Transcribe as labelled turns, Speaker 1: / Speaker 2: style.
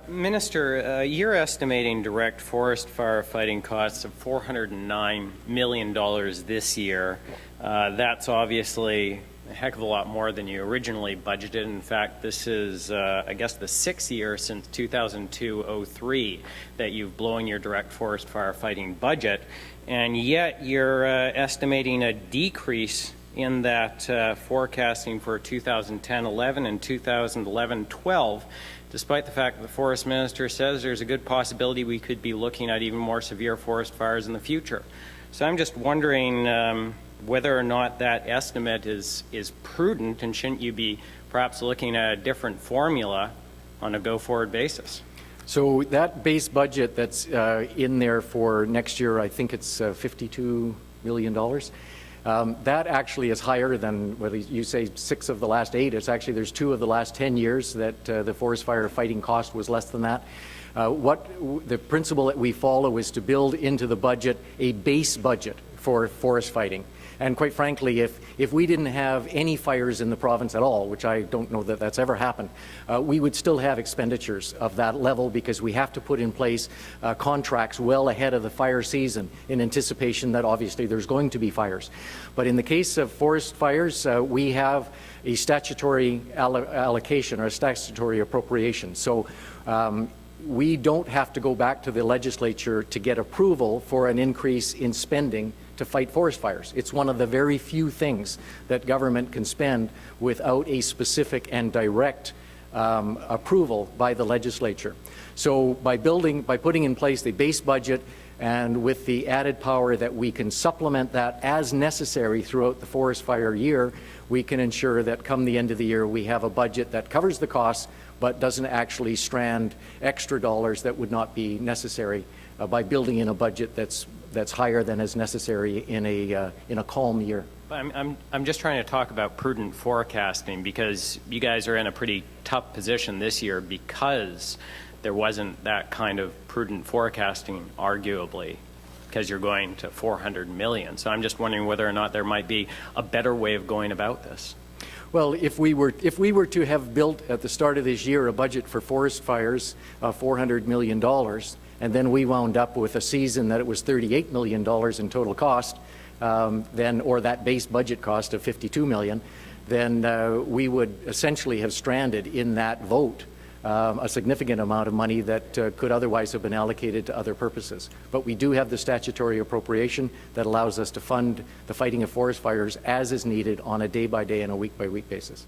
Speaker 1: Minister, you're estimating direct forest firefighting costs of $409 million this year. That's obviously a heck of a lot more than you originally budgeted. In fact, this is, I guess, the sixth year since 2002-03 that you've blown your direct forest firefighting budget, and yet you're estimating a decrease in that forecasting for 2010-11 and 2011-12, despite the fact that the Forest Minister says there's a good possibility we could be looking at even more severe forest fires in the future. So I'm just wondering whether or not that estimate is prudent, and shouldn't you be perhaps looking at a different formula on a go-forward basis?
Speaker 2: So that base budget that's in there for next year, I think it's $52 million. That actually is higher than, whether you say 6 of the last 8, it's actually, there's 2 of the last 10 years that the forest fire fighting cost was less than that. The principle that we follow is to build into the budget a base budget for forest fighting. And quite frankly, if we didn't have any fires in the province at all, which I don't know that that's ever happened, we would still have expenditures of that level, because we have to put in place contracts well ahead of the fire season in anticipation that obviously there's going to be fires. But in the case of forest fires, we have a statutory allocation or a statutory appropriation. So we don't have to go back to the legislature to get approval for an increase in spending to fight forest fires. It's one of the very few things that government can spend without a specific and direct approval by the legislature. So by putting in place the base budget, and with the added power that we can supplement that as necessary throughout the forest fire year, we can ensure that come the end of the year we have a budget that covers the costs but doesn't actually strand extra dollars that would not be necessary by building in a budget that's higher than is necessary in a calm year.
Speaker 1: I'm just trying to talk about prudent forecasting, because you guys are in a pretty tough position this year because there wasn't that kind of prudent forecasting, arguably, because you're going to 400 million. So I'm just wondering whether or not there might be a better way of going about this.
Speaker 2: Well, if we were to have built at the start of this year a budget for forest fires of $400 million, and then we wound up with a season that it was $38 million in total cost, or that base budget cost of $52 million, then we would essentially have stranded in that vote a significant amount of money that could otherwise have been allocated to other purposes. But we do have the statutory appropriation that allows us to fund the fighting of forest fires as is needed on a day-by-day and a week-by-week basis.